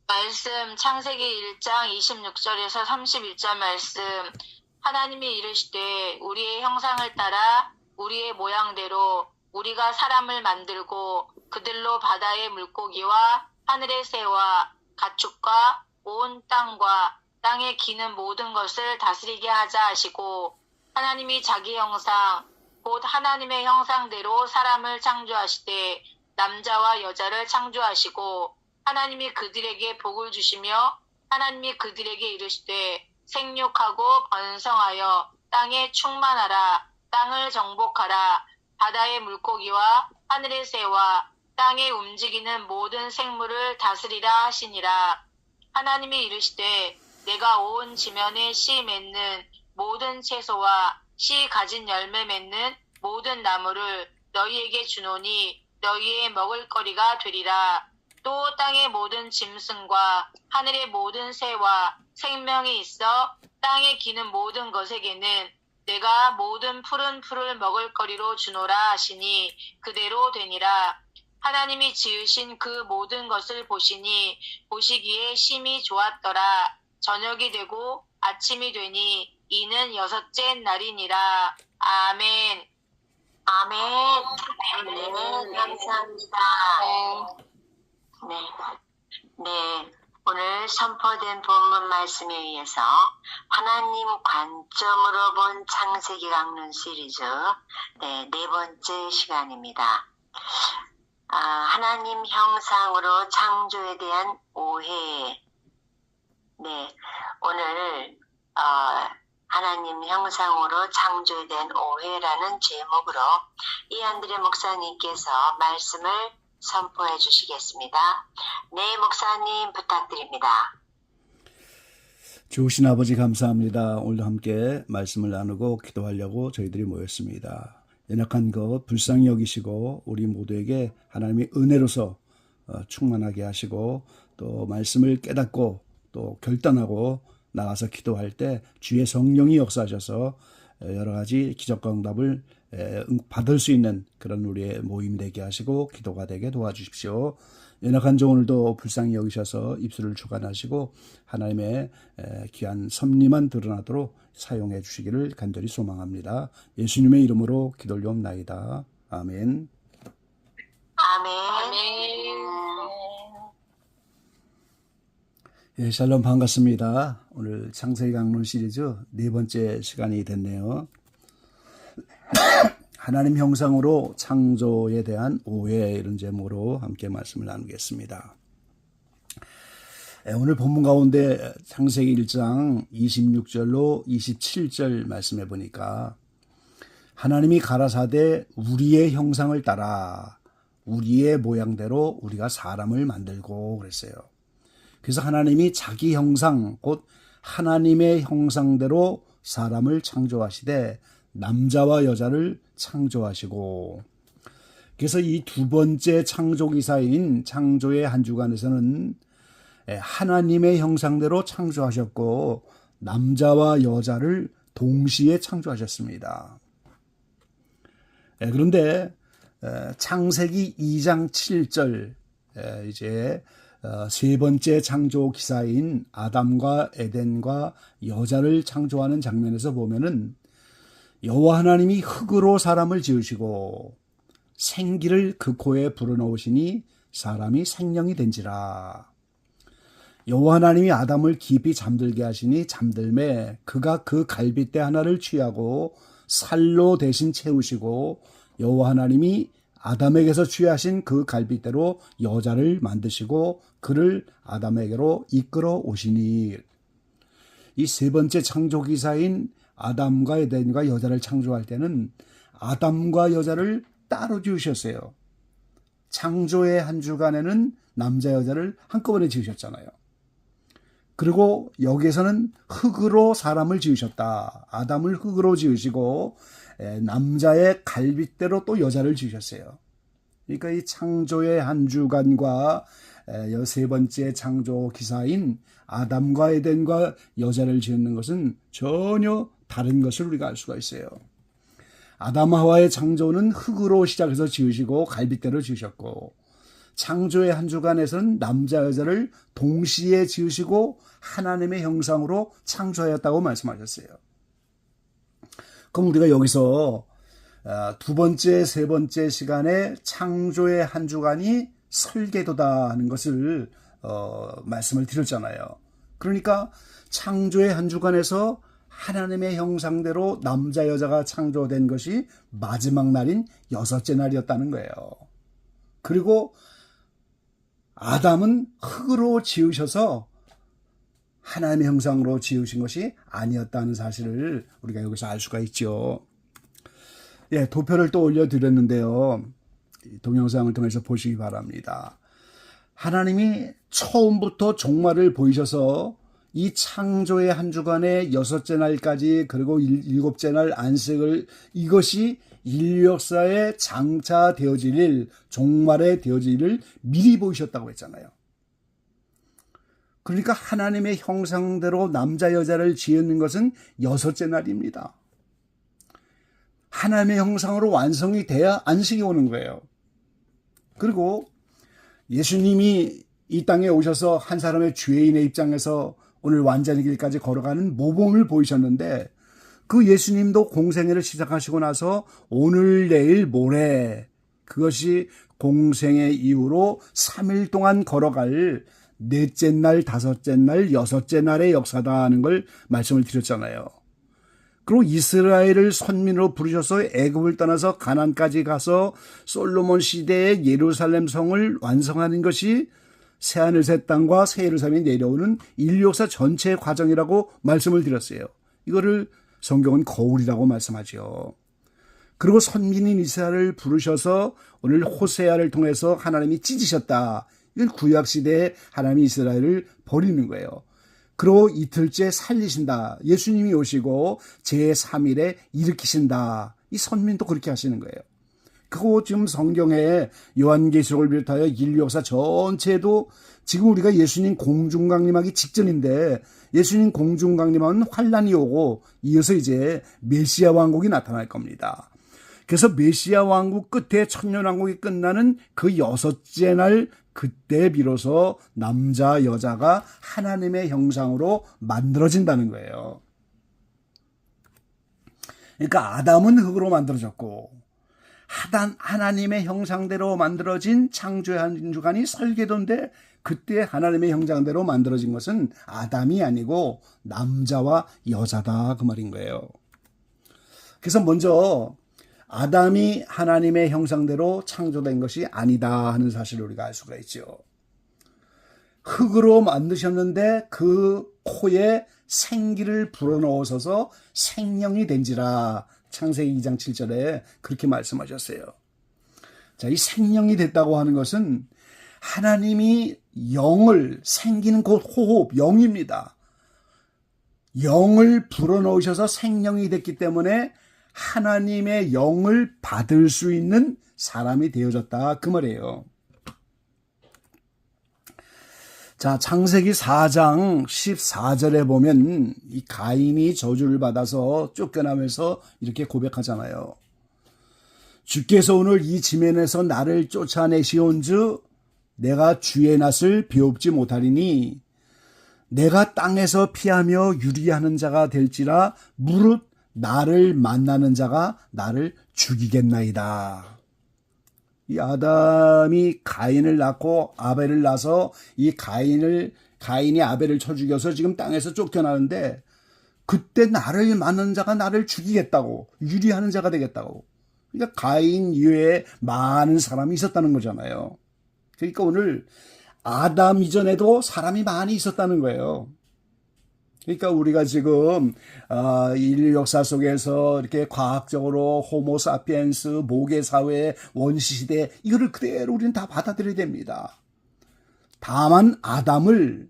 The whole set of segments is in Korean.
말씀 창세기 1장 26절에서 31절 말씀. 하나님이 이르시되 우리의 형상을 따라 우리의 모양대로 우리가 사람을 만들고 그들로 바다의 물고기와 하늘의 새와 가축과 온 땅과 땅에 기는 모든 것을 다스리게 하자 하시고, 하나님이 자기 형상 곧 하나님의 형상대로 사람을 창조하시되 남자와 여자를 창조하시고, 하나님이 그들에게 복을 주시며 하나님이 그들에게 이르시되 생육하고 번성하여 땅에 충만하라. 땅을 정복하라. 바다의 물고기와 하늘의 새와 땅에 움직이는 모든 생물을 다스리라 하시니라. 하나님이 이르시되 내가 온 지면에 씨 맺는 모든 채소와 씨 가진 열매 맺는 모든 나무를 너희에게 주노니 너희의 먹을거리가 되리라. 또 땅의 모든 짐승과 하늘의 모든 새와 생명이 있어 땅에 기는 모든 것에게는 내가 모든 푸른 풀을 먹을거리로 주노라 하시니 그대로 되니라. 하나님이 지으신 그 모든 것을 보시니 보시기에 심히 좋았더라. 저녁이 되고 아침이 되니 이는 여섯째 날이니라. 아멘. 아멘. 네, 감사합니다. 네, 오늘 선포된 본문 말씀에 의해서 하나님 관점으로 본 창세기 강론 시리즈 네 번째 시간입니다. 하나님 형상으로 창조에 대한 오해. 네, 오늘 하나님 형상으로 창조에 대한 오해라는 제목으로 이한드레 목사님께서 말씀을 선포해 주시겠습니다. 네, 목사님 부탁드립니다. 좋으신 아버지 감사합니다. 오늘도 함께 말씀을 나누고 기도하려고 저희들이 모였습니다. 연약한 것 불쌍히 여기시고 우리 모두에게 하나님의 은혜로서 충만하게 하시고, 또 말씀을 깨닫고 또 결단하고 나가서 기도할 때 주의 성령이 역사하셔서 여러 가지 기적과 응답을 받을 수 있는 그런 우리의 모임이 되게 하시고 기도가 되게 도와주십시오. 연약한 종 오늘도 불쌍히 여기셔서 입술을 주관하시고 하나님의 귀한 섭리만 드러나도록 사용해 주시기를 간절히 소망합니다. 예수님의 이름으로 기도올리옵나이다. 아멘. 아멘. 예, 샬롬 반갑습니다. 오늘 창세기 강론 시리즈 네 번째 시간이 됐네요. 하나님 형상으로 창조에 대한 오해, 이런 제목으로 함께 말씀을 나누겠습니다. 오늘 본문 가운데 창세기 1장 26절로 27절 말씀해 보니까 하나님이 가라사대 우리의 형상을 따라 우리의 모양대로 우리가 사람을 만들고 그랬어요. 그래서 하나님이 자기 형상 곧 하나님의 형상대로 사람을 창조하시되 남자와 여자를 창조하시고, 그래서 이 두 번째 창조 기사인 창조의 한 주간에서는 하나님의 형상대로 창조하셨고 남자와 여자를 동시에 창조하셨습니다. 그런데 창세기 2장 7절 이제 세 번째 창조 기사인 아담과 에덴과 여자를 창조하는 장면에서 보면은 여호와 하나님이 흙으로 사람을 지으시고 생기를 그 코에 불어넣으시니 사람이 생명이 된지라. 여호와 하나님이 아담을 깊이 잠들게 하시니 잠들매 그가 그 갈빗대 하나를 취하고 살로 대신 채우시고 여호와 하나님이 아담에게서 취하신 그 갈빗대로 여자를 만드시고 그를 아담에게로 이끌어 오시니. 이 세 번째 창조 기사인 아담과 에덴과 여자를 창조할 때는 아담과 여자를 따로 지으셨어요. 창조의 한 주간에는 남자 여자를 한꺼번에 지으셨잖아요. 그리고 여기에서는 흙으로 사람을 지으셨다. 아담을 흙으로 지으시고 남자의 갈빗대로 또 여자를 지으셨어요. 그러니까 이 창조의 한 주간과 세 번째 창조 기사인 아담과 에덴과 여자를 지은 것은 전혀 다른 것을 우리가 알 수가 있어요. 아담 하와의 창조는 흙으로 시작해서 지으시고 갈빗대로 지으셨고, 창조의 한 주간에서는 남자 여자를 동시에 지으시고 하나님의 형상으로 창조하였다고 말씀하셨어요. 그럼 우리가 여기서 두 번째, 세 번째 시간에 창조의 한 주간이 설계도다 하는 것을 말씀을 드렸잖아요. 그러니까 창조의 한 주간에서 하나님의 형상대로 남자 여자가 창조된 것이 마지막 날인 여섯째 날이었다는 거예요. 그리고 아담은 흙으로 지으셔서 하나님의 형상으로 지으신 것이 아니었다는 사실을 우리가 여기서 알 수가 있죠. 예, 도표를 또 올려드렸는데요. 동영상을 통해서 보시기 바랍니다. 하나님이 처음부터 종말을 보이셔서 이 창조의 한 주간의 여섯째 날까지 그리고 일곱째 날 안식을 이것이 인류 역사에 장차 되어질 일, 종말에 되어질 일을 미리 보이셨다고 했잖아요. 그러니까 하나님의 형상대로 남자 여자를 지은 것은 여섯째 날입니다. 하나님의 형상으로 완성이 돼야 안식이 오는 거예요. 그리고 예수님이 이 땅에 오셔서 한 사람의 죄인의 입장에서 오늘 완전의 길까지 걸어가는 모범을 보이셨는데 그 예수님도 공생애를 시작하시고 나서 오늘 내일 모레 그것이 공생애 이후로 3일 동안 걸어갈 넷째 날, 다섯째 날, 여섯째 날의 역사다 하는 걸 말씀을 드렸잖아요. 그리고 이스라엘을 선민으로 부르셔서 애굽을 떠나서 가나안까지 가서 솔로몬 시대의 예루살렘 성을 완성하는 것이 새하늘 새 땅과 새 예루살렘이 내려오는 인류 역사 전체의 과정이라고 말씀을 드렸어요. 이거를 성경은 거울이라고 말씀하죠. 그리고 선민인 이스라엘을 부르셔서 오늘 호세아를 통해서 하나님이 찢으셨다. 이건 구약시대에 하나님이 이스라엘을 버리는 거예요. 그리고 이틀째 살리신다. 예수님이 오시고 제3일에 일으키신다. 이 선민도 그렇게 하시는 거예요. 그거 지금 성경에 요한계시록을 비롯하여 인류 역사 전체도 지금 우리가 예수님 공중강림하기 직전인데 예수님 공중강림하면 환란이 오고 이어서 이제 메시아 왕국이 나타날 겁니다. 그래서 메시아 왕국 끝에 천년왕국이 끝나는 그 여섯째 날 그때 비로소 남자 여자가 하나님의 형상으로 만들어진다는 거예요. 그러니까 아담은 흙으로 만들어졌고 하나님의 형상대로 만들어진 창조의 한 주간이 설계도인데 그때 하나님의 형상대로 만들어진 것은 아담이 아니고 남자와 여자다 그 말인 거예요. 그래서 먼저 아담이 하나님의 형상대로 창조된 것이 아니다 하는 사실을 우리가 알 수가 있죠. 흙으로 만드셨는데 그 코에 생기를 불어넣으셔서 생명이 된지라 창세기 2장 7절에 그렇게 말씀하셨어요. 자, 이 생명이 됐다고 하는 것은 하나님이 영을 생기는 곧 호흡, 영입니다. 영을 불어넣으셔서 생명이 됐기 때문에 하나님의 영을 받을 수 있는 사람이 되어졌다 그 말이에요. 자, 창세기 4장 14절에 보면 이 가인이 저주를 받아서 쫓겨나면서 이렇게 고백하잖아요. 주께서 오늘 이 지면에서 나를 쫓아내시온즉 내가 주의 낯을 비옵지 못하리니 내가 땅에서 피하며 유리하는 자가 될지라 무릇 나를 만나는 자가 나를 죽이겠나이다. 이 아담이 가인을 낳고 아벨을 낳아서 이 가인이 아벨을 쳐 죽여서 지금 땅에서 쫓겨나는데 그때 나를 만나는 자가 나를 죽이겠다고 유리하는 자가 되겠다고. 그러니까 가인 이외에 많은 사람이 있었다는 거잖아요. 그러니까 오늘 아담 이전에도 사람이 많이 있었다는 거예요. 그러니까 우리가 지금 인류 역사 속에서 이렇게 과학적으로 호모사피엔스, 모계사회, 원시시대 이거를 그대로 우리는 다 받아들여야 됩니다. 다만 아담을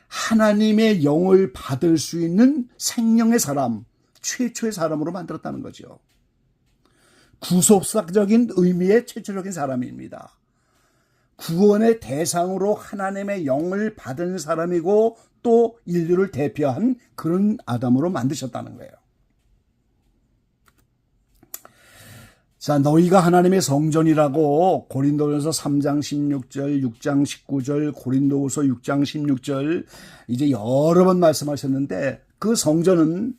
하나님의 영을 받을 수 있는 생명의 사람, 최초의 사람으로 만들었다는 거죠. 구속사적인 의미의 최초적인 사람입니다. 구원의 대상으로 하나님의 영을 받은 사람이고 또 인류를 대표한 그런 아담으로 만드셨다는 거예요. 자, 너희가 하나님의 성전이라고 고린도전서 3장 16절, 6장 19절, 고린도후서 6장 16절 이제 여러 번 말씀하셨는데 그 성전은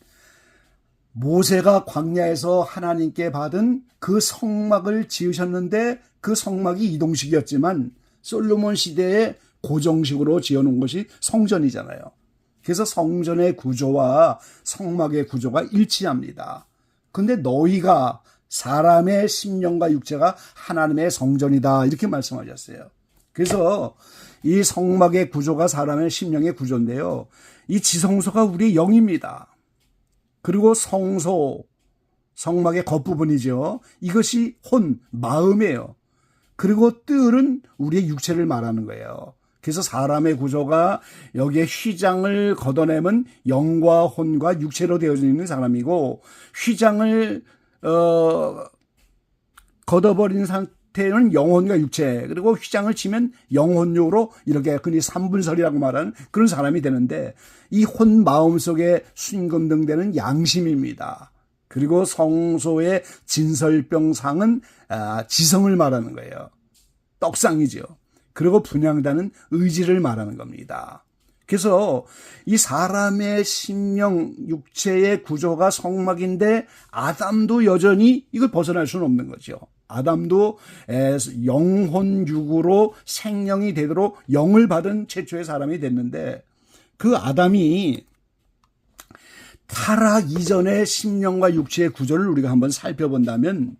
모세가 광야에서 하나님께 받은 그 성막을 지으셨는데 그 성막이 이동식이었지만 솔로몬 시대에 고정식으로 지어놓은 것이 성전이잖아요. 그래서 성전의 구조와 성막의 구조가 일치합니다. 근데 너희가 사람의 심령과 육체가 하나님의 성전이다 이렇게 말씀하셨어요. 그래서 이 성막의 구조가 사람의 심령의 구조인데요. 이 지성소가 우리의 영입니다. 그리고 성소, 성막의 겉부분이죠. 이것이 혼, 마음이에요. 그리고 뜰은 우리의 육체를 말하는 거예요. 그래서 사람의 구조가 여기에 휘장을 걷어내면 영과 혼과 육체로 되어져 있는 사람이고 휘장을 걷어버린 상태는 영혼과 육체 그리고 휘장을 치면 영혼육으로 이렇게 흔히 삼분설이라고 말하는 그런 사람이 되는데 이 혼 마음속에 순금등되는 양심입니다. 그리고 성소의 진설병상은 지성을 말하는 거예요. 떡상이죠. 그리고 분향단은 의지를 말하는 겁니다. 그래서 이 사람의 심령, 육체의 구조가 성막인데 아담도 여전히 이걸 벗어날 수는 없는 거죠. 아담도 영혼육으로 생명이 되도록 영을 받은 최초의 사람이 됐는데 그 아담이 타락 이전의 심령과 육체의 구조를 우리가 한번 살펴본다면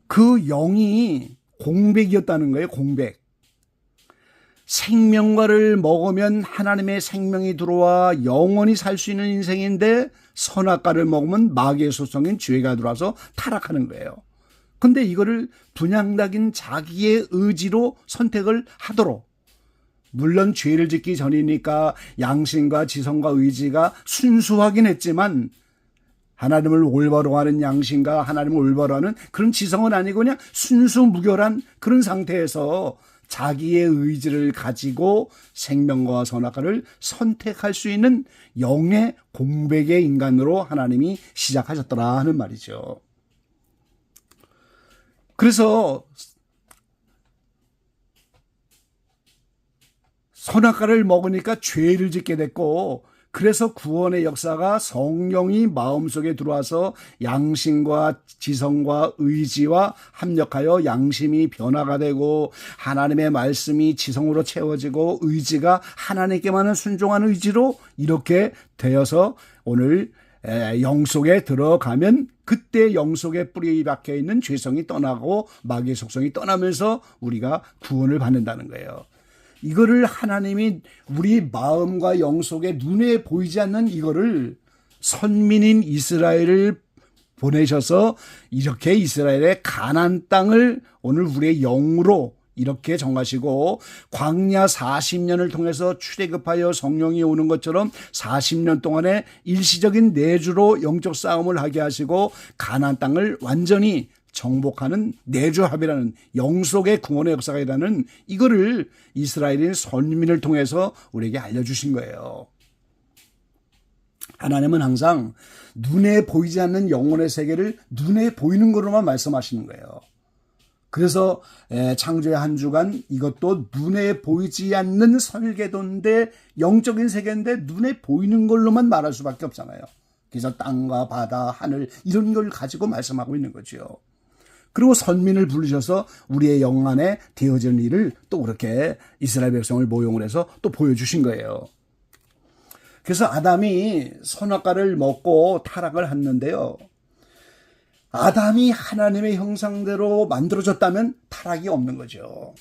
그 영이 공백이었다는 거예요. 공백. 생명과를 먹으면 하나님의 생명이 들어와 영원히 살 수 있는 인생인데 선악과를 먹으면 마귀의 소성인 죄가 들어와서 타락하는 거예요. 근데 이거를 분향락인 자기의 의지로 선택을 하도록 물론 죄를 짓기 전이니까 양심과 지성과 의지가 순수하긴 했지만 하나님을 올바로 하는 양심과 하나님을 올바로 하는 그런 지성은 아니고 그냥 순수 무결한 그런 상태에서 자기의 의지를 가지고 생명과 선악과를 선택할 수 있는 영의 공백의 인간으로 하나님이 시작하셨더라 하는 말이죠. 그래서 선악과를 먹으니까 죄를 짓게 됐고 그래서 구원의 역사가 성령이 마음속에 들어와서 양심과 지성과 의지와 합력하여 양심이 변화가 되고 하나님의 말씀이 지성으로 채워지고 의지가 하나님께만은 순종하는 의지로 이렇게 되어서 오늘 영 속에 들어가면 그때 영 속에 뿌리 박혀 있는 죄성이 떠나고 마귀의 속성이 떠나면서 우리가 구원을 받는다는 거예요. 이거를 하나님이 우리 마음과 영 속에 눈에 보이지 않는 이거를 선민인 이스라엘을 보내셔서 이렇게 이스라엘의 가나안 땅을 오늘 우리의 영으로 이렇게 정하시고 광야 40년을 통해서 출애굽하여 성령이 오는 것처럼 40년 동안에 일시적인 내주로 영적 싸움을 하게 하시고 가나안 땅을 완전히 정복하는 내주합이라는 영속의 구원의 역사가 일어나는 이거를 이스라엘인 선민을 통해서 우리에게 알려주신 거예요. 하나님은 항상 눈에 보이지 않는 영혼의 세계를 눈에 보이는 것으로만 말씀하시는 거예요. 그래서 창조의 한 주간 이것도 눈에 보이지 않는 설계도인데 영적인 세계인데 눈에 보이는 걸로만 말할 수밖에 없잖아요. 그래서 땅과 바다, 하늘 이런 걸 가지고 말씀하고 있는 거죠. 그리고 선민을 부르셔서 우리의 영 안에 되어지는 일을 또 그렇게 이스라엘 백성을 모용을 해서 또 보여주신 거예요. 그래서 아담이 선악과를 먹고 타락을 했는데요. 아담이 하나님의 형상대로 만들어졌다면 타락이 없는 거죠.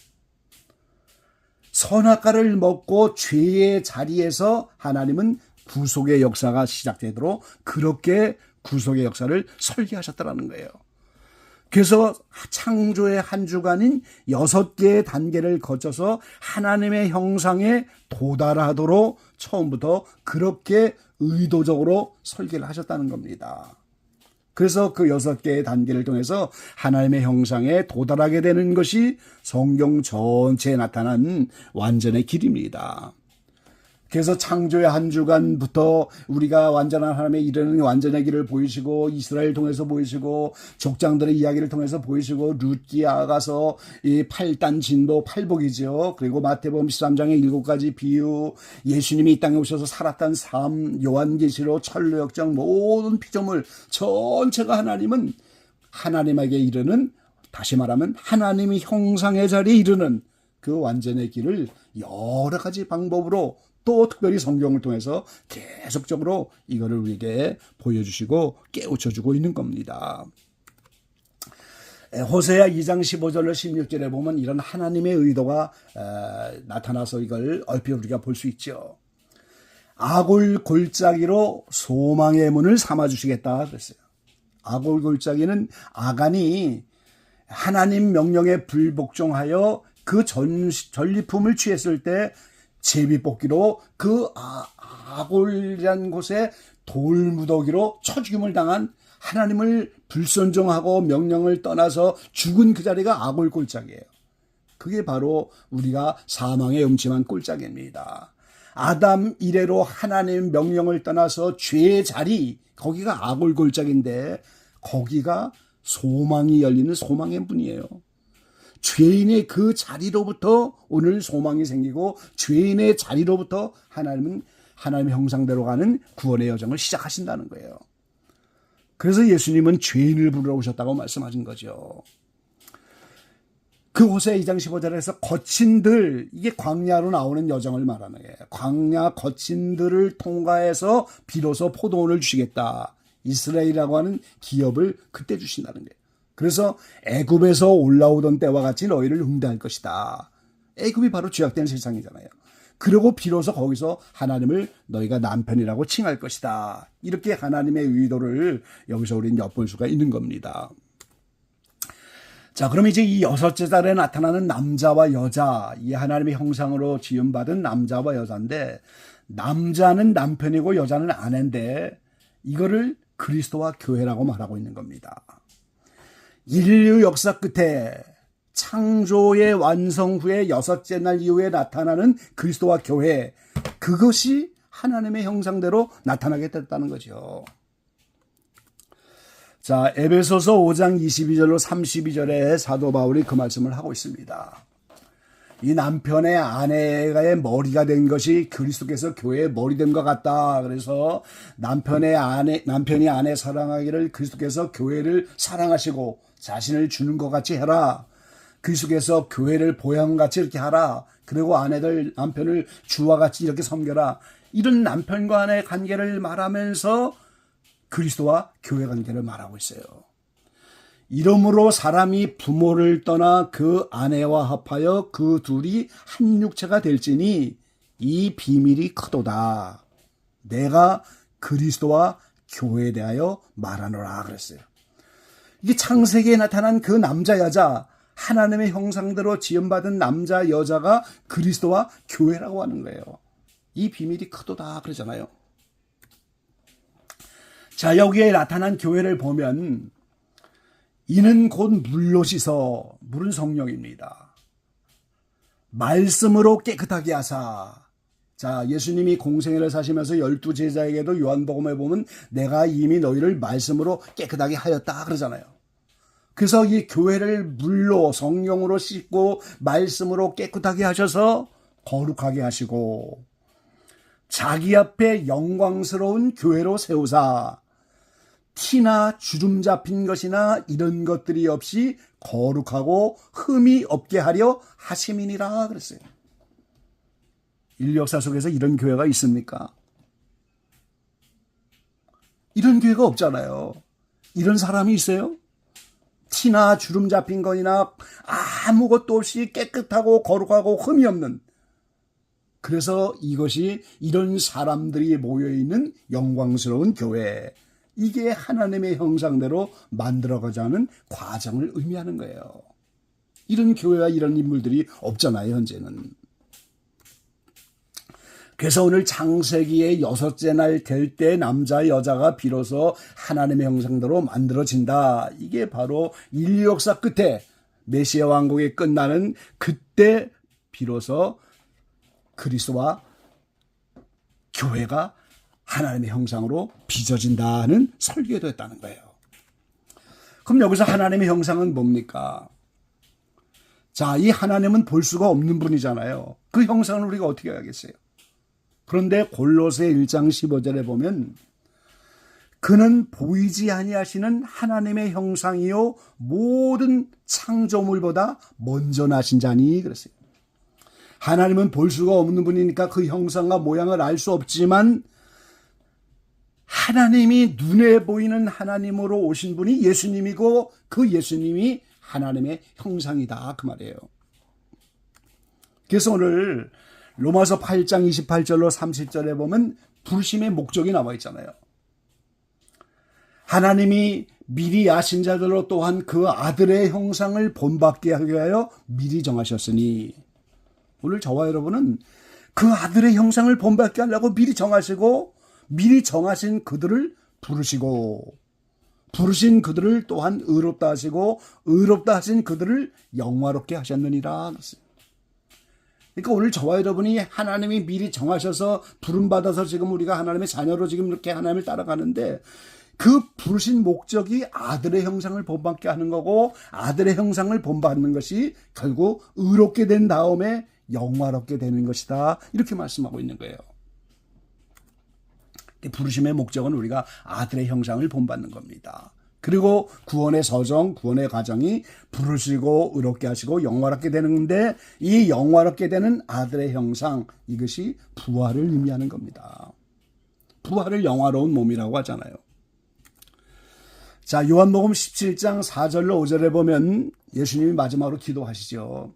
선악과를 먹고 죄의 자리에서 하나님은 구속의 역사가 시작되도록 그렇게 구속의 역사를 설계하셨다는 거예요. 그래서 창조의 한 주간인 6개의 단계를 거쳐서 하나님의 형상에 도달하도록 처음부터 그렇게 의도적으로 설계를 하셨다는 겁니다. 그래서 그 6개의 단계를 통해서 하나님의 형상에 도달하게 되는 것이 성경 전체에 나타난 완전의 길입니다. 그래서 창조의 한 주간부터 우리가 완전한 하나님의 이르는 완전의 길을 보이시고 이스라엘 통해서 보이시고 족장들의 이야기를 통해서 보이시고 룻기 아가서 이 8단 진도 8복이죠. 그리고 마태복음 13장의 7가지 비유, 예수님이 이 땅에 오셔서 살았던 삶, 요한계시록, 천루역정 모든 피조물 전체가 하나님은 하나님에게 이르는, 다시 말하면 하나님의 형상의 자리에 이르는 그 완전의 길을 여러 가지 방법으로 또 특별히 성경을 통해서 계속적으로 이거를 우리에게 보여주시고 깨우쳐주고 있는 겁니다. 호세아 2장 15절로 16절에 보면 이런 하나님의 의도가 나타나서 이걸 얼핏 우리가 볼 수 있죠. 아골 골짜기로 소망의 문을 삼아주시겠다 그랬어요. 아골 골짜기는 아간이 하나님 명령에 불복종하여 그 전리품을 취했을 때 제비뽑기로 그 아골이라는 곳에 돌무더기로 쳐죽임을 당한, 하나님을 불순종하고 명령을 떠나서 죽은 그 자리가 아골 골짜기예요. 그게 바로 우리가 사망의 음침한 골짜기입니다. 아담 이래로 하나님 명령을 떠나서 죄의 자리, 거기가 아골 골짜기인데 거기가 소망이 열리는 소망의 문이에요. 죄인의 그 자리로부터 오늘 소망이 생기고 죄인의 자리로부터 하나님은 하나님의 형상대로 가는 구원의 여정을 시작하신다는 거예요. 그래서 예수님은 죄인을 부르러 오셨다고 말씀하신 거죠. 그 호세아 2장 15절에서 거친들, 이게 광야로 나오는 여정을 말하는 거예요. 광야 거친들을 통과해서 비로소 포도원을 주시겠다. 이스라엘이라고 하는 기업을 그때 주신다는 거예요. 그래서 애굽에서 올라오던 때와 같이 너희를 응대할 것이다. 애굽이 바로 죄악된 세상이잖아요. 그리고 비로소 거기서 하나님을 너희가 남편이라고 칭할 것이다. 이렇게 하나님의 의도를 여기서 우리는 엿볼 수가 있는 겁니다. 자, 그럼 이제 이 여섯째 달에 나타나는 남자와 여자, 이 하나님의 형상으로 지음받은 남자와 여자인데, 남자는 남편이고 여자는 아내인데 이거를 그리스도와 교회라고 말하고 있는 겁니다. 인류 역사 끝에 창조의 완성 후에 여섯째 날 이후에 나타나는 그리스도와 교회, 그것이 하나님의 형상대로 나타나게 됐다는 거죠. 자, 에베소서 5장 22절로 32절에 사도 바울이 그 말씀을 하고 있습니다. 이 남편의 아내의 머리가 된 것이 그리스도께서 교회의 머리됨과 같다. 그래서 남편이 아내 사랑하기를 그리스도께서 교회를 사랑하시고 자신을 주는 것 같이 해라. 그리스도께서 교회를 보양같이 이렇게 하라. 그리고 남편을 주와 같이 이렇게 섬겨라. 이런 남편과 아내의 관계를 말하면서 그리스도와 교회 관계를 말하고 있어요. 이러므로 사람이 부모를 떠나 그 아내와 합하여 그 둘이 한 육체가 될지니 이 비밀이 크도다. 내가 그리스도와 교회에 대하여 말하노라 그랬어요. 이게 창세기에 나타난 그 남자 여자, 하나님의 형상대로 지음받은 남자 여자가 그리스도와 교회라고 하는 거예요. 이 비밀이 크도다 그러잖아요. 자, 여기에 나타난 교회를 보면 이는 곧 물로 씻어, 물은 성령입니다. 말씀으로 깨끗하게 하사. 자, 예수님이 공생애를 사시면서 12제자에게도 요한복음에 보면 내가 이미 너희를 말씀으로 깨끗하게 하였다 그러잖아요. 그래서 이 교회를 물로 성령으로 씻고 말씀으로 깨끗하게 하셔서 거룩하게 하시고 자기 앞에 영광스러운 교회로 세우사 티나 주름 잡힌 것이나 이런 것들이 없이 거룩하고 흠이 없게 하려 하심이니라 그랬어요. 인류 역사 속에서 이런 교회가 있습니까? 이런 교회가 없잖아요. 이런 사람이 있어요? 티나 주름 잡힌 것이나 아무것도 없이 깨끗하고 거룩하고 흠이 없는, 그래서 이것이 이런 사람들이 모여있는 영광스러운 교회, 이게 하나님의 형상대로 만들어가자는 과정을 의미하는 거예요. 이런 교회와 이런 인물들이 없잖아요, 현재는. 그래서 오늘 창세기의 여섯째 날 될 때 남자 여자가 비로소 하나님의 형상대로 만들어진다. 이게 바로 인류 역사 끝에 메시아 왕국이 끝나는 그때 비로소 그리스도와 교회가 하나님의 형상으로 빚어진다는 설교도 했다는 거예요. 그럼 여기서 하나님의 형상은 뭡니까? 자, 이 하나님은 볼 수가 없는 분이잖아요. 그 형상을 우리가 어떻게 알겠어요? 그런데 골로새 1장 15절에 보면 그는 보이지 아니하시는 하나님의 형상이요 모든 창조물보다 먼저 나신 자니 그랬어요. 하나님은 볼 수가 없는 분이니까 그 형상과 모양을 알 수 없지만 하나님이 눈에 보이는 하나님으로 오신 분이 예수님이고 그 예수님이 하나님의 형상이다 그 말이에요. 그래서 오늘 로마서 8장 28절로 30절에 보면 부르심의 목적이 나와 있잖아요. 하나님이 미리 아신 자들로 또한 그 아들의 형상을 본받게 하기 위하여 미리 정하셨으니 오늘 저와 여러분은 그 아들의 형상을 본받게 하려고 미리 정하시고 미리 정하신 그들을 부르시고 부르신 그들을 또한 의롭다 하시고 의롭다 하신 그들을 영화롭게 하셨느니라. 그러니까 오늘 저와 여러분이 하나님이 미리 정하셔서 부름받아서 지금 우리가 하나님의 자녀로 지금 이렇게 하나님을 따라가는데 그 부르신 목적이 아들의 형상을 본받게 하는 거고 아들의 형상을 본받는 것이 결국 의롭게 된 다음에 영화롭게 되는 것이다. 이렇게 말씀하고 있는 거예요. 부르심의 목적은 우리가 아들의 형상을 본받는 겁니다. 그리고 구원의 서정, 구원의 과정이 부르시고 의롭게 하시고 영화롭게 되는데 이 영화롭게 되는 아들의 형상 이것이 부활을 의미하는 겁니다. 부활을 영화로운 몸이라고 하잖아요. 자, 요한복음 17장 4절로 5절에 보면 예수님이 마지막으로 기도하시죠.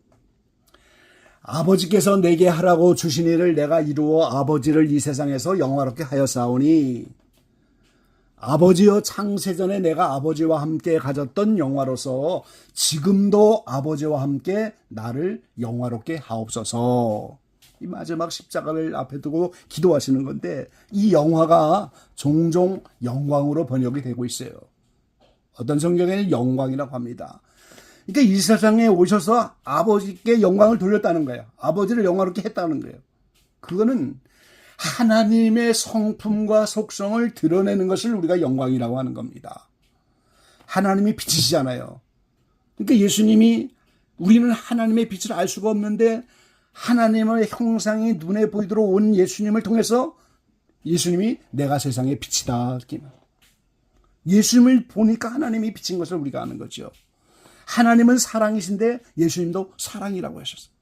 아버지께서 내게 하라고 주신 일을 내가 이루어 아버지를 이 세상에서 영화롭게 하였사오니 아버지여 창세전에 내가 아버지와 함께 가졌던 영화로서 지금도 아버지와 함께 나를 영화롭게 하옵소서. 이 마지막 십자가를 앞에 두고 기도하시는 건데 이 영화가 종종 영광으로 번역이 되고 있어요. 어떤 성경에는 영광이라고 합니다. 그러니까 이 세상에 오셔서 아버지께 영광을 돌렸다는 거예요. 아버지를 영화롭게 했다는 거예요. 그거는 하나님의 성품과 속성을 드러내는 것을 우리가 영광이라고 하는 겁니다. 하나님이 빛이시잖아요. 그러니까 예수님이 우리는 하나님의 빛을 알 수가 없는데 하나님의 형상이 눈에 보이도록 온 예수님을 통해서 예수님이 내가 세상의 빛이다. 예수님을 보니까 하나님이 빛인 것을 우리가 아는 거죠. 하나님은 사랑이신데 예수님도 사랑이라고 하셨어요.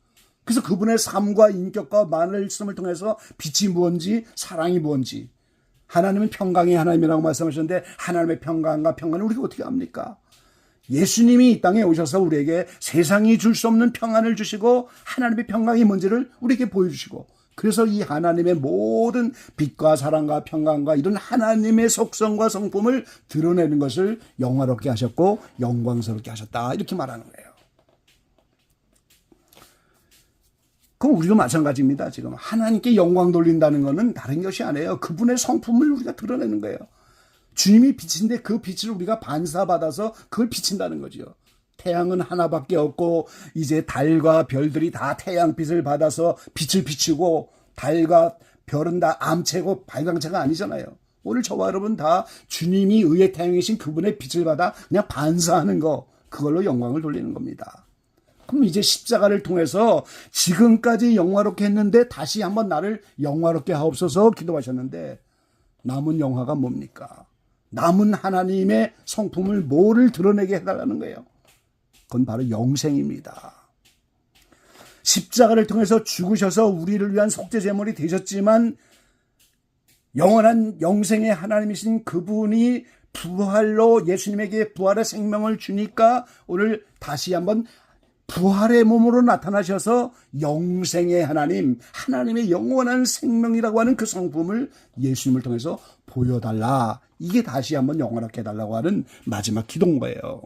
그래서 그분의 삶과 인격과 말씀을 통해서 빛이 무엇인지 사랑이 무엇인지 하나님은 평강의 하나님이라고 말씀하셨는데 하나님의 평강과 평안을 우리가 어떻게 압니까? 예수님이 이 땅에 오셔서 우리에게 세상이 줄 수 없는 평안을 주시고 하나님의 평강이 뭔지를 우리에게 보여주시고 그래서 이 하나님의 모든 빛과 사랑과 평강과 이런 하나님의 속성과 성품을 드러내는 것을 영화롭게 하셨고 영광스럽게 하셨다 이렇게 말하는 거예요. 그럼 우리도 마찬가지입니다. 지금 하나님께 영광 돌린다는 것은 다른 것이 아니에요. 그분의 성품을 우리가 드러내는 거예요. 주님이 빛인데 그 빛을 우리가 반사받아서 그걸 비친다는 거죠. 태양은 하나밖에 없고 이제 달과 별들이 다 태양빛을 받아서 빛을 비추고 달과 별은 다 암체고 발광체가 아니잖아요. 오늘 저와 여러분 다 주님이 의의 태양이신 그분의 빛을 받아 그냥 반사하는 거 그걸로 영광을 돌리는 겁니다. 그럼 이제 십자가를 통해서 지금까지 영화롭게 했는데 다시 한번 나를 영화롭게 하옵소서 기도하셨는데 남은 영화가 뭡니까? 남은 하나님의 성품을 뭐를 드러내게 해달라는 거예요. 그건 바로 영생입니다. 십자가를 통해서 죽으셔서 우리를 위한 속죄제물이 되셨지만 영원한 영생의 하나님이신 그분이 부활로 예수님에게 부활의 생명을 주니까 오늘 다시 한번 부활의 몸으로 나타나셔서 영생의 하나님, 하나님의 영원한 생명이라고 하는 그 성품을 예수님을 통해서 보여달라. 이게 다시 한번 영원하게 해달라고 하는 마지막 기도인 거예요.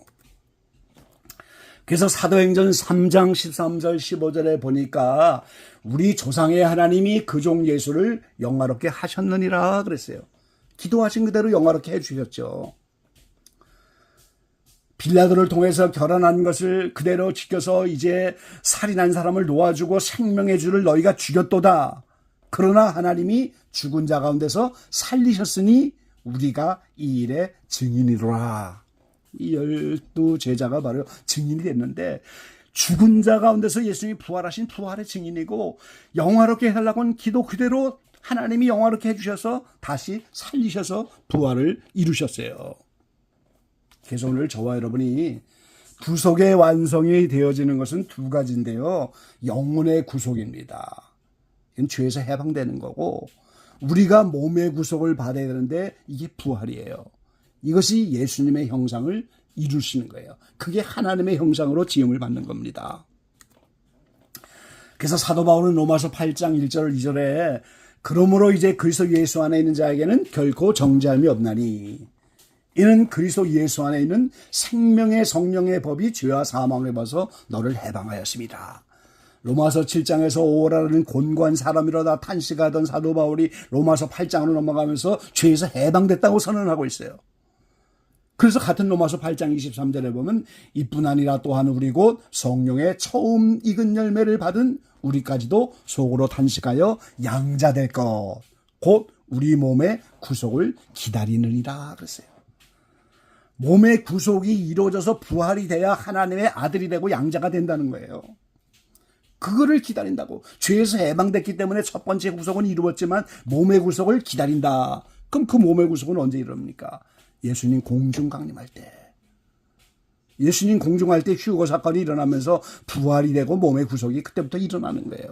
그래서 사도행전 3장 13절 15절에 보니까 우리 조상의 하나님이 그 종 예수를 영화롭게 하셨느니라 그랬어요. 기도하신 그대로 영화롭게 해주셨죠. 빌라도를 통해서 결혼한 것을 그대로 지켜서 이제 살인한 사람을 놓아주고 생명의 주를 너희가 죽였도다. 그러나 하나님이 죽은 자 가운데서 살리셨으니 우리가 이 일의 증인이로라. 이 12제자가 바로 증인이 됐는데, 죽은 자 가운데서 예수님이 부활하신 부활의 증인이고, 영화롭게 해달라고 한 기도 그대로 하나님이 영화롭게 해주셔서 다시 살리셔서 부활을 이루셨어요. 그래서 오늘 저와 여러분이 구속의 완성이 되어지는 것은 두 가지인데요. 영혼의 구속입니다. 이건 죄에서 해방되는 거고, 우리가 몸의 구속을 받아야 되는데 이게 부활이에요. 이것이 예수님의 형상을 이루시는 거예요. 그게 하나님의 형상으로 지음을 받는 겁니다. 그래서 사도 바울은 로마서 8장 1절 2절에 그러므로 이제 그리스도 예수 안에 있는 자에게는 결코 정죄함이 없나니 이는 그리스도 예수 안에 있는 생명의 성령의 법이 죄와 사망을 벗어 너를 해방하였습니다. 로마서 7장에서 오라는 곤고한 사람이로다 탄식하던 사도 바울이 로마서 8장으로 넘어가면서 죄에서 해방됐다고 선언하고 있어요. 그래서 같은 로마서 8장 23절에 보면 이뿐 아니라 또한 우리 곧 성령의 처음 익은 열매를 받은 우리까지도 속으로 탄식하여 양자될 것 곧 우리 몸의 구속을 기다리느니라 그랬어요. 몸의 구속이 이루어져서 부활이 돼야 하나님의 아들이 되고 양자가 된다는 거예요. 그거를 기다린다고. 죄에서 해방됐기 때문에 첫 번째 구속은 이루었지만 몸의 구속을 기다린다. 그럼 그 몸의 구속은 언제 이룹니까? 예수님 공중 강림할 때. 예수님 공중할 때 휴거 사건이 일어나면서 부활이 되고 몸의 구속이 그때부터 일어나는 거예요.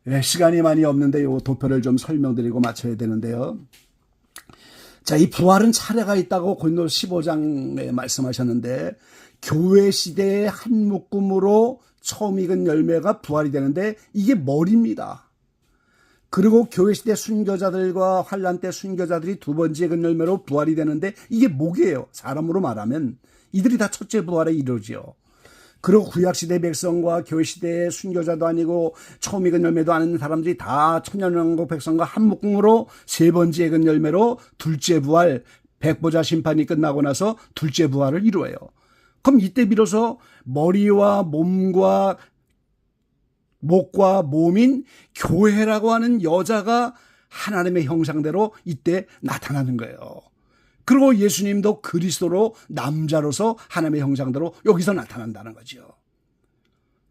네, 시간이 많이 없는데 요 도표를 좀 설명드리고 마쳐야 되는데요. 자, 이 부활은 차례가 있다고 고린도서 15장에 말씀하셨는데 교회 시대의 한 묶음으로 처음 익은 열매가 부활이 되는데 이게 머리입니다. 그리고 교회 시대 순교자들과 환란 때 순교자들이 두 번째 익은 열매로 부활이 되는데 이게 목이에요. 사람으로 말하면 이들이 다 첫째 부활에 이르지요. 그리고 구약시대 백성과 교회시대의 순교자도 아니고 처음 익은 열매도 아닌 사람들이 다 천년왕국 백성과 한 묶음으로 세 번째 익은 열매로 둘째 부활, 백보자 심판이 끝나고 나서 둘째 부활을 이루어요. 그럼 이때 비로소 머리와 몸과 목과 몸인 교회라고 하는 여자가 하나님의 형상대로 이때 나타나는 거예요. 그리고 예수님도 그리스도로 남자로서 하나님의 형상대로 여기서 나타난다는 거죠.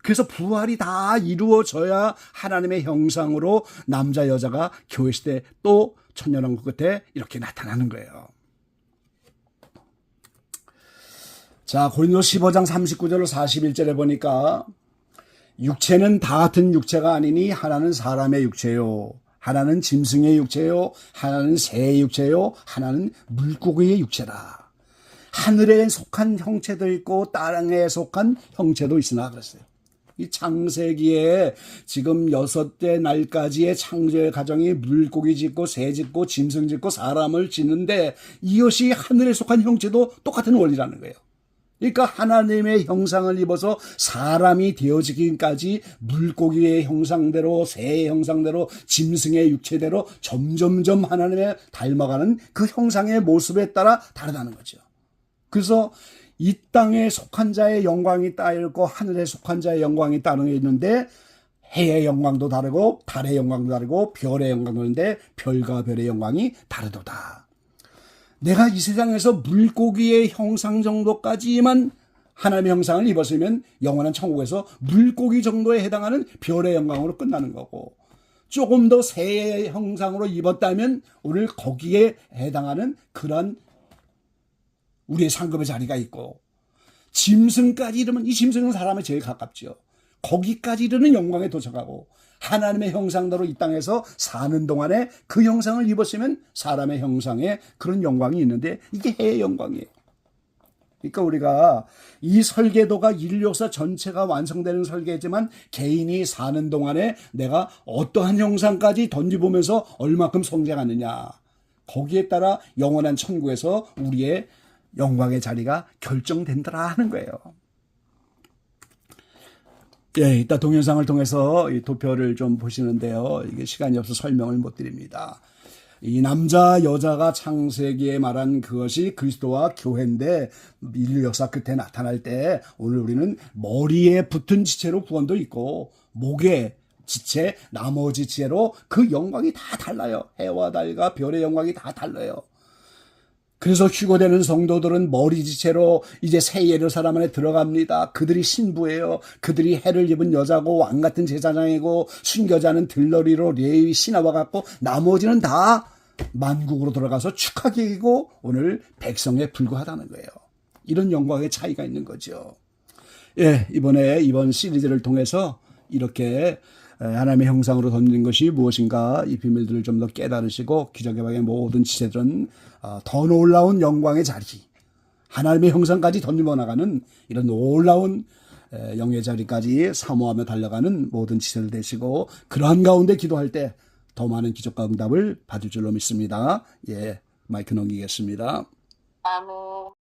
그래서 부활이 다 이루어져야 하나님의 형상으로 남자 여자가 교회 시대 또 천년왕국 끝에 이렇게 나타나는 거예요. 자, 고린도서 15장 39절 41절에 보니까 육체는 다 같은 육체가 아니니 하나는 사람의 육체요, 하나는 짐승의 육체요, 하나는 새의 육체요, 하나는 물고기의 육체라. 하늘에 속한 형체도 있고 땅에 속한 형체도 있으나 그랬어요. 이 창세기에 지금 6대 날까지의 창조의 과정이 물고기 짓고 새 짓고 짐승 짓고 사람을 짓는데 이것이 하늘에 속한 형체도 똑같은 원리라는 거예요. 그러니까 하나님의 형상을 입어서 사람이 되어지기까지 물고기의 형상대로 새의 형상대로 짐승의 육체대로 점점점 하나님의 닮아가는 그 형상의 모습에 따라 다르다는 거죠. 그래서 이 땅에 속한 자의 영광이 따르고 하늘에 속한 자의 영광이 따르게 있는데 해의 영광도 다르고 달의 영광도 다르고 별의 영광도 다른데 별과 별의 영광이 다르도다. 내가 이 세상에서 물고기의 형상 정도까지만 하나님의 형상을 입었으면 영원한 천국에서 물고기 정도에 해당하는 별의 영광으로 끝나는 거고, 조금 더 새의 형상으로 입었다면 오늘 거기에 해당하는 그런 우리의 상급의 자리가 있고, 짐승까지 이르면 이 짐승은 사람에 제일 가깝죠. 거기까지 이르는 영광에 도착하고 하나님의 형상대로 이 땅에서 사는 동안에 그 형상을 입었으면 사람의 형상에 그런 영광이 있는데 이게 해의 영광이에요. 그러니까 우리가 이 설계도가 인류 역사 전체가 완성되는 설계지만 개인이 사는 동안에 내가 어떠한 형상까지 던져보면서 얼마큼 성장하느냐, 거기에 따라 영원한 천국에서 우리의 영광의 자리가 결정된다라 하는 거예요. 예, 이따 동영상을 통해서 이 도표를 좀 보시는데요. 이게 시간이 없어서 설명을 못 드립니다. 이 남자, 여자가 창세기에 말한 그것이 그리스도와 교회인데 인류 역사 끝에 나타날 때 오늘 우리는 머리에 붙은 지체로 구원도 있고 목에 지체, 나머지 지체로 그 영광이 다 달라요. 해와 달과 별의 영광이 다 달라요. 그래서 휴거되는 성도들은 머리 지체로 이제 새 예루살렘 안에 들어갑니다. 그들이 신부예요. 그들이 해를 입은 여자고 왕 같은 제사장이고 순교자는 들러리로 레위 신하와 같고 나머지는 다 만국으로 돌아가서 축하기이고 오늘 백성에 불과하다는 거예요. 이런 영광의 차이가 있는 거죠. 예, 이번 시리즈를 통해서 이렇게 하나님의 형상으로 던진 것이 무엇인가 이 비밀들을 좀 더 깨달으시고 기적의 방의 모든 지체들은 더 놀라운 영광의 자리, 하나님의 형상까지 던지며 나가는 이런 놀라운 영의 자리까지 사모하며 달려가는 모든 지체들 되시고 그러한 가운데 기도할 때 더 많은 기적과 응답을 받을 줄로 믿습니다. 예, 마이크 넘기겠습니다. 아멘.